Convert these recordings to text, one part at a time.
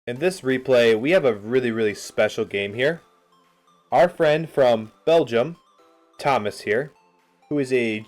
In this replay, we have a really special game here. Our friend from Belgium, Thomas here, who is a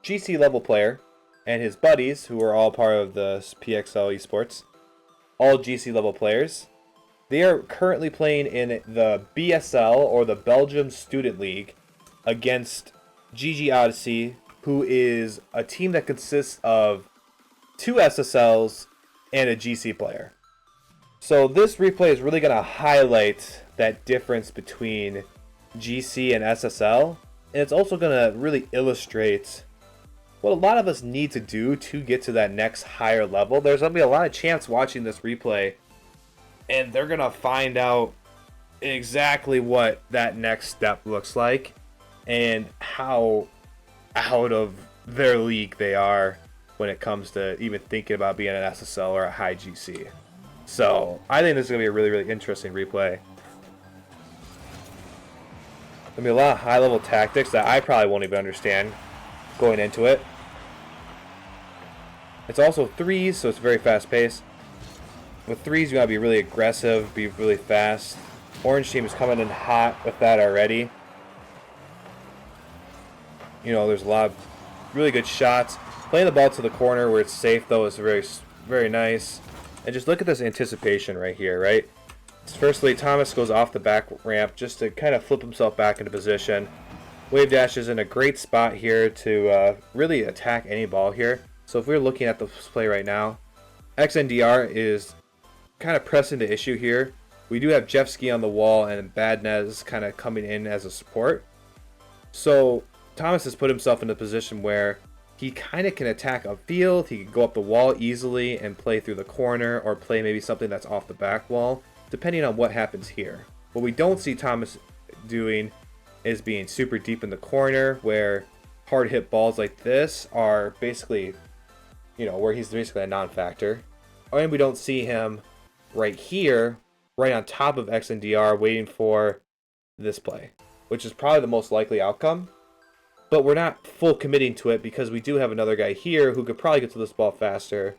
GC level player, and his buddies, who are all part of the PXL esports, all GC level players. They are currently playing in the BSL, or the Belgium Student League, against GG Odyssey, who is a team that consists of 2 SSLs and a GC player. So this replay is really going to highlight that difference between GC and SSL, and it's also going to really illustrate what a lot of us need to do to get to that next higher level. There's going to be a lot of champs watching this replay, and they're going to find out exactly what that next step looks like and how out of their league they are when it comes to even thinking about being an SSL or a high GC. So I think this is going to be a really interesting replay. There'll be a lot of high-level tactics that I probably won't even understand going into it. It's also threes, so it's very fast-paced. With threes, you got to be really aggressive, be really fast. Orange team is coming in hot with that already. You know, there's a lot of really good shots. Playing the ball to the corner where it's safe, though, is very nice. And just look at this anticipation right here, right? Firstly, Thomas goes off the back ramp just to kind of flip himself back into position. Wave Dash is in a great spot here to really attack any ball here. So if we're looking at the play right now, XNDR is kind of pressing the issue here. We do have Jeffsky on the wall and Badnez kind of coming in as a support. So Thomas has put himself in a position where he kind of can attack upfield. He can go up the wall easily and play through the corner, or play maybe something that's off the back wall, depending on what happens here. What we don't see Thomas doing is being super deep in the corner, where hard hit balls like this are basically, you know, where he's basically a non-factor. And we don't see him right here, right on top of XNDR, waiting for this play, which is probably the most likely outcome. But we're not full committing to it because we do have another guy here who could probably get to this ball faster.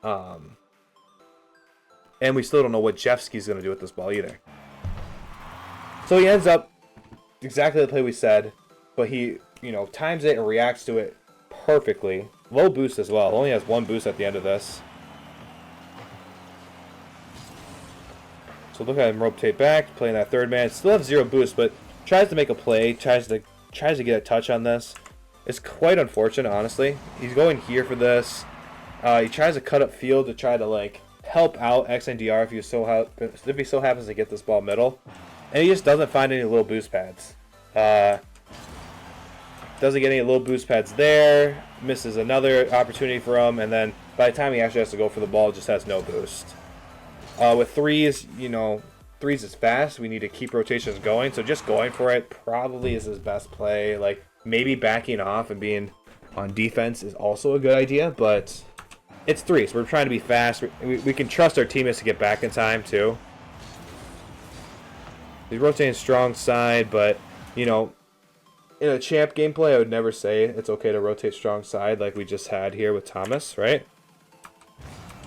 And we still don't know what Jeffsky's going to do with this ball either. So he ends up exactly the play we said, but he, you know, times it and reacts to it perfectly. Low boost as well. Only has 1 boost at the end of this. So look at him rotate back, playing that third man. Still have 0 boost, but tries to make a play, tries to get a touch on this. It's quite unfortunate, honestly. He's going here for this. He tries to cut up field to try to like help out XNDR if he so happens to get this ball middle, and he just doesn't find any little boost pads. Doesn't get any little boost pads there. Misses another opportunity for him, and then by the time he actually has to go for the ball, just has no boost. With threes, you know, threes is fast. We need to keep rotations going, so just going for it probably is his best play. Like, maybe backing off and being on defense is also a good idea, but it's threes. We're trying to be fast. We can trust our teammates to get back in time too. He's rotating strong side, but you know, in a champ gameplay, I would never say it's okay to rotate strong side like we just had here with Thomas, right?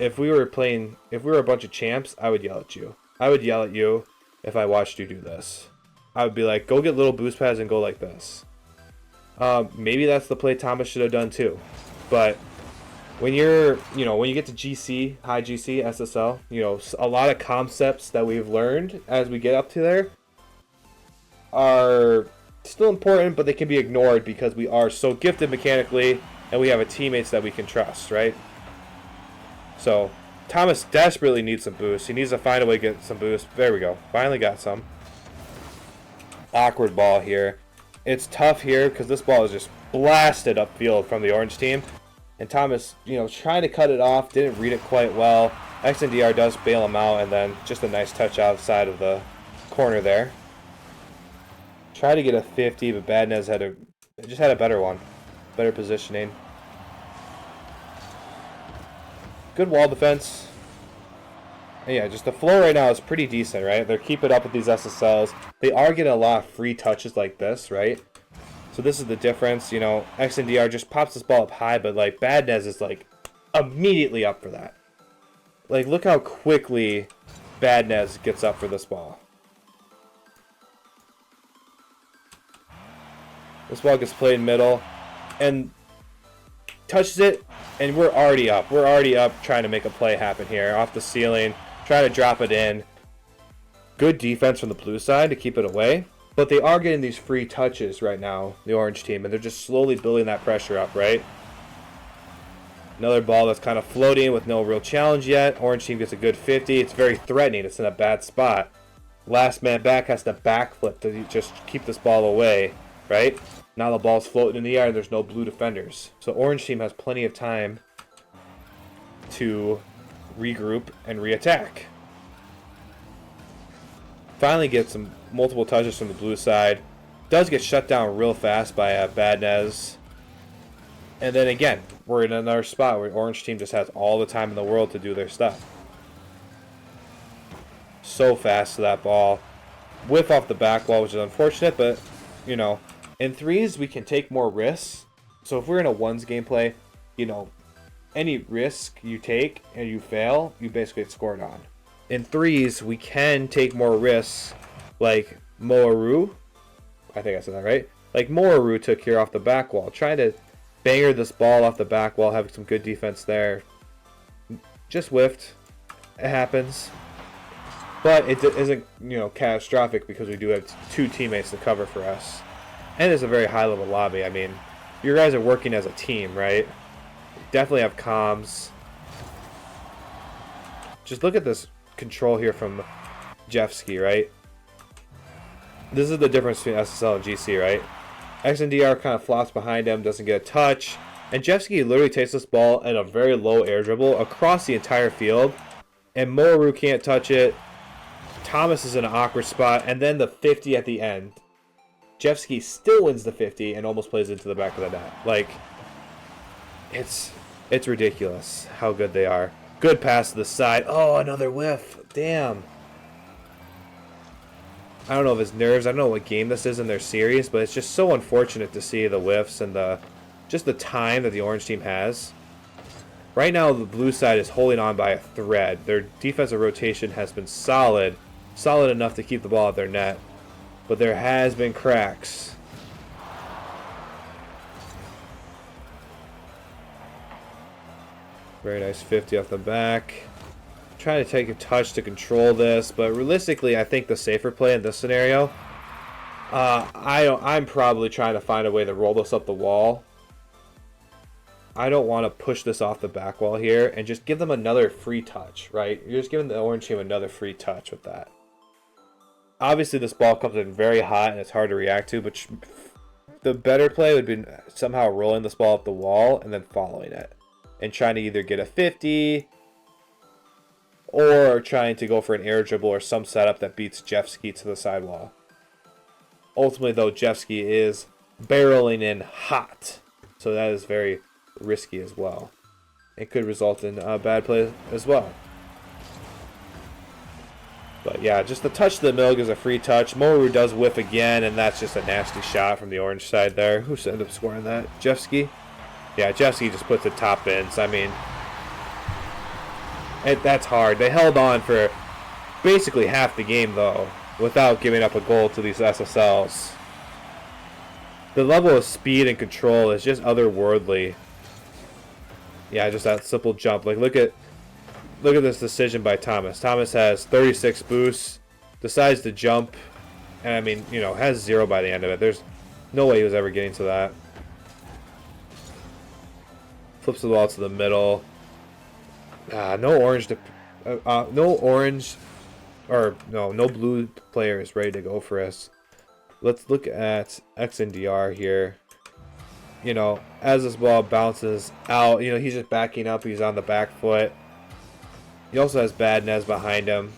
If we were a bunch of champs, I would yell at you. I would yell at you if I watched you do this. I would be like, go get little boost pads and go like this. Maybe that's the play Thomas should have done too. But when you get to GC, high GC, SSL, you know, a lot of concepts that we've learned as we get up to there are still important, but they can be ignored because we are so gifted mechanically and we have a teammates that we can trust, right? So Thomas desperately needs some boost. He needs to find a way to get some boost. There we go. Finally got some. Awkward ball here. It's tough here because this ball is just blasted upfield from the orange team. And Thomas, you know, trying to cut it off, didn't read it quite well. XNDR does bail him out, and then just a nice touch outside of the corner there. Tried to get a 50, but Badnez just had a better one. Better positioning. Good wall defense. And yeah, just the flow right now is pretty decent, right? They're keeping up with these SSLs. They are getting a lot of free touches like this, right? So this is the difference, you know. XNDR just pops this ball up high, but like Badnez is like immediately up for that. Like, look how quickly Badnez gets up for this ball. This ball gets played middle and touches it, and we're already up. We're already up trying to make a play happen here. Off the ceiling, trying to drop it in. Good defense from the blue side to keep it away. But they are getting these free touches right now, the orange team, and they're just slowly building that pressure up, right? Another ball that's kind of floating with no real challenge yet. Orange team gets a good 50. It's very threatening. It's in a bad spot. Last man back has to backflip to just keep this ball away, right? Now the ball's floating in the air and there's no blue defenders. So orange team has plenty of time to regroup and reattack. Finally gets some multiple touches from the blue side. Does get shut down real fast by Badnez. And then again, we're in another spot where orange team just has all the time in the world to do their stuff. So fast to that ball. Whiff off the back wall, which is unfortunate, but, you know, in threes, we can take more risks. So if we're in a ones gameplay, you know, any risk you take and you fail, you basically get scored on. In threes, we can take more risks, like Moaru. I think I said that right. Like Moaru took here off the back wall, trying to banger this ball off the back wall, having some good defense there. Just whiffed. It happens. But it isn't, you know, catastrophic because we do have two teammates to cover for us. And it's a very high-level lobby. I mean, you guys are working as a team, right? Definitely have comms. Just look at this control here from Jeffsky, right? This is the difference between SSL and GC, right? XNDR kind of flops behind him, doesn't get a touch. And Jeffsky literally takes this ball in a very low air dribble across the entire field. And Moaru can't touch it. Thomas is in an awkward spot. And then the 50 at the end. Jeffsky still wins the 50 and almost plays into the back of the net. Like, it's ridiculous how good they are. Good pass to the side. Oh, another whiff. Damn. I don't know if it's nerves. I don't know what game this is in their series, but it's just so unfortunate to see the whiffs and just the time that the orange team has. Right now, the blue side is holding on by a thread. Their defensive rotation has been solid enough to keep the ball at their net. But there has been cracks. Very nice 50 off the back. Trying to take a touch to control this, but realistically, I think the safer play in this scenario, I'm probably trying to find a way to roll this up the wall. I don't want to push this off the back wall here and just give them another free touch, right? You're just giving the orange team another free touch with that. Obviously, this ball comes in very hot and it's hard to react to, but the better play would be somehow rolling this ball up the wall and then following it. And trying to either get a 50 or trying to go for an air dribble or some setup that beats Jeffsky to the sidewall. Ultimately, though, Jeffsky is barreling in hot. So that is very risky as well. It could result in a bad play as well. But yeah, just the touch to the middle is a free touch. Moru does whiff again, and that's just a nasty shot from the orange side there. Who ended up scoring that? Jeffsky? Yeah, Jeffsky just puts the top in. So, I mean, that's hard. They held on for basically half the game, though, without giving up a goal to these SSLs. The level of speed and control is just otherworldly. Yeah, just that simple jump. Like, look at this decision by Thomas. Thomas has 36 boosts, decides to jump, and I mean, you know, has 0 by the end of it. There's no way he was ever getting to that. Flips the ball to the middle. No blue players ready to go for us. Let's look at XNDR here. You know, as this ball bounces out, you know, he's just backing up. He's on the back foot. He also has Badnez behind him.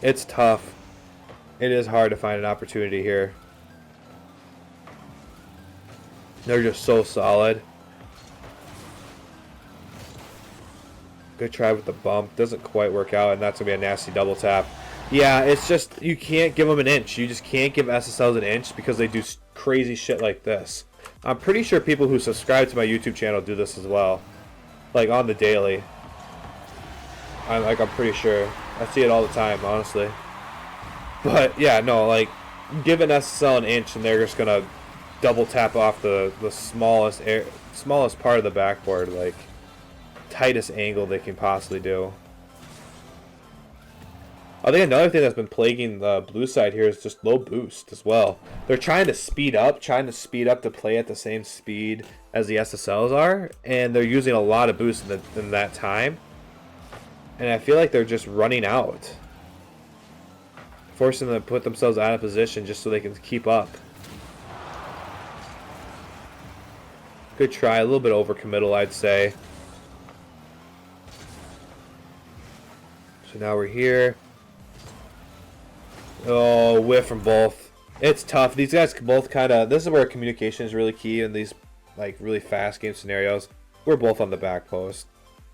It's tough. It is hard to find an opportunity here. They're just so solid. Good try with the bump. Doesn't quite work out, and that's going to be a nasty double tap. Yeah, it's just, you can't give them an inch. You just can't give SSLs an inch because they do crazy shit like this. I'm pretty sure people who subscribe to my YouTube channel do this as well. Like, on the daily. I'm pretty sure. I see it all the time, honestly. But yeah, no, like give an SSL an inch and they're just gonna double tap off the smallest part of the backboard, like tightest angle they can possibly do. I think another thing that's been plaguing the blue side here is just low boost as well. They're trying to speed up to play at the same speed as the SSLs are, and they're using a lot of boost in that time. And I feel like they're just running out, forcing them to put themselves out of position just so they can keep up. Good try, a little bit overcommittal, I'd say. So now we're here. Oh, whiff from both. It's tough. These guys both kind of... This is where communication is really key in these like really fast game scenarios. We're both on the back post.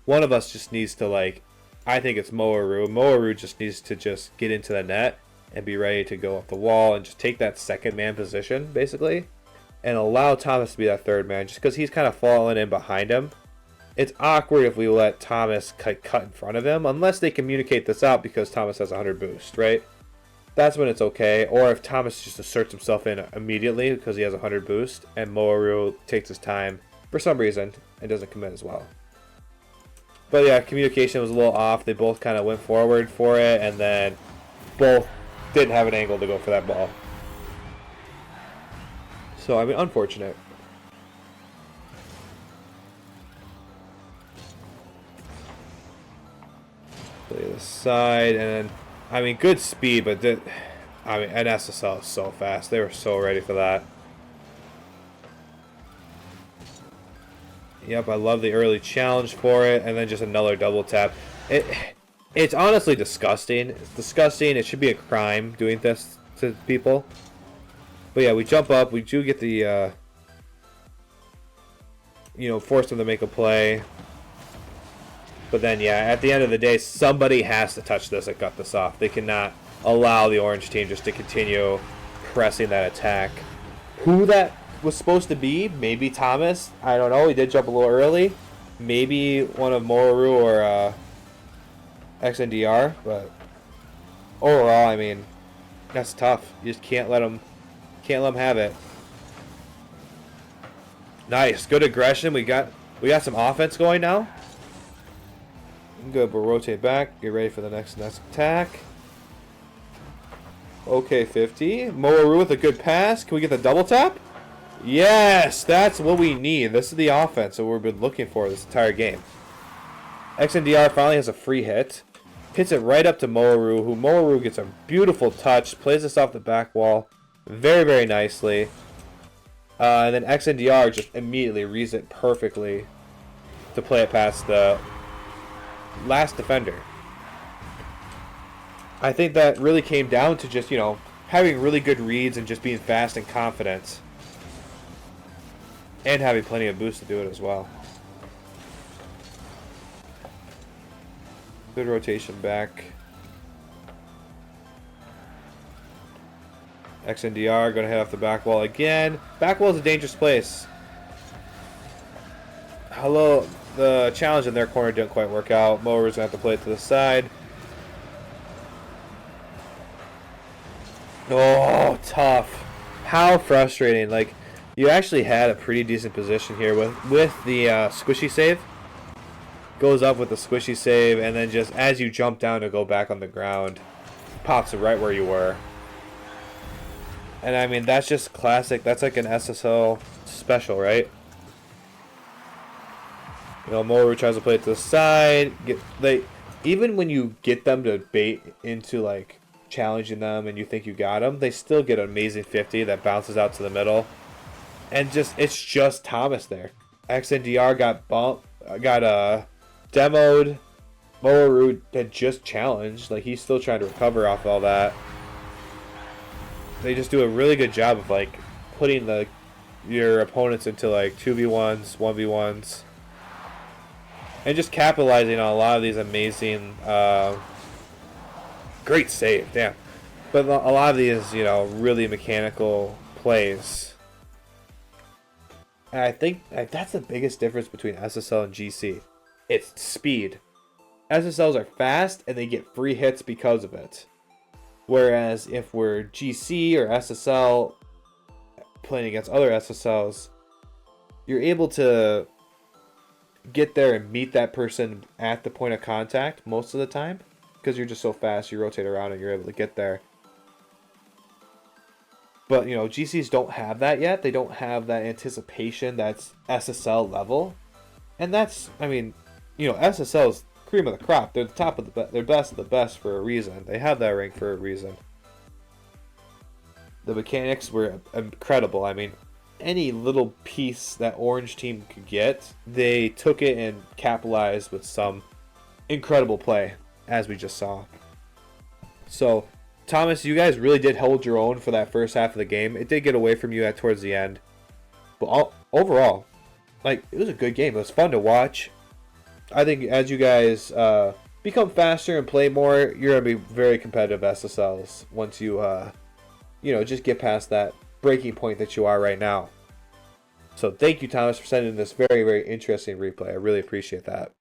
One of us just needs to like... I think it's Moaru. Moaru just needs to just get into the net and be ready to go up the wall and just take that second man position, basically. And allow Thomas to be that third man just because he's kind of falling in behind him. It's awkward if we let Thomas cut in front of him unless they communicate this out because Thomas has 100 boost, right? That's when it's okay. Or if Thomas just asserts himself in immediately because he has 100 boost and Moaru takes his time for some reason and doesn't commit as well. But yeah, communication was a little off. They both kind of went forward for it and then both didn't have an angle to go for that ball. So, I mean, unfortunate. Play this side and then... I mean, good speed, but an SSL is so fast. They were so ready for that. Yep, I love the early challenge for it, and then just another double tap. It's honestly disgusting. It's disgusting. It should be a crime doing this to people. But yeah, we jump up. We do get the, force them to make a play. But then, yeah, at the end of the day, somebody has to touch this and cut this off. They cannot allow the orange team just to continue pressing that attack. Who that was supposed to be? Maybe Thomas. I don't know. He did jump a little early. Maybe one of Moaru or XNDR. But overall, I mean, that's tough. You just can't let them have it. Nice, good aggression. We got some offense going now. Good, but rotate back. Get ready for the next attack. Okay, 50. Moaru with a good pass. Can we get the double tap? Yes, that's what we need. This is the offense that we've been looking for this entire game. XNDR finally has a free hit. Hits it right up to Moaru, who Moaru gets a beautiful touch. Plays this off the back wall very, very nicely. And then XNDR just immediately reads it perfectly to play it past the last defender. I think that really came down to just, having really good reads and just being fast and confident. And having plenty of boost to do it as well. Good rotation back. XNDR going to head off the back wall again. Back wall is a dangerous place. Hello. The challenge in their corner didn't quite work out. Moaru's going to have to play it to the side. Oh, tough. How frustrating. Like, you actually had a pretty decent position here with the squishy save. Goes up with the squishy save, and then just as you jump down to go back on the ground, pops it right where you were. And I mean, that's just classic. That's like an SSL special, right? Moaru tries to play it to the side. Even when you get them to bait into like challenging them and you think you got them, they still get an amazing 50 that bounces out to the middle. And it's just Thomas there. XNDR got demoed. Moaru had just challenged. Like, he's still trying to recover off all that. They just do a really good job of like putting your opponents into like 2v1s, 1v1s. And just capitalizing on a lot of these amazing, great save, damn. But a lot of these, really mechanical plays. And I think that's the biggest difference between SSL and GC. It's speed. SSLs are fast and they get free hits because of it. Whereas if we're GC or SSL playing against other SSLs, you're able to get there and meet that person at the point of contact most of the time because you're just so fast. You rotate around and you're able to get there. But, you know, GCs don't have that yet. They don't have that anticipation that's SSL level. And that's, I mean, you know, SSL's cream of the crop. They're the top of the they're best of the best for a reason. They have that rank for a reason. The mechanics were incredible. I mean, any little piece that Orange team could get, they took it and capitalized with some incredible play, as we just saw. So, Thomas, you guys really did hold your own for that first half of the game. It did get away from you towards the end. But overall, like, it was a good game. It was fun to watch. I think as you guys become faster and play more, you're going to be very competitive SSLs once you, you know, just get past that breaking point that you are right now. So thank you, Thomas, for sending this very, very interesting replay. I really appreciate that.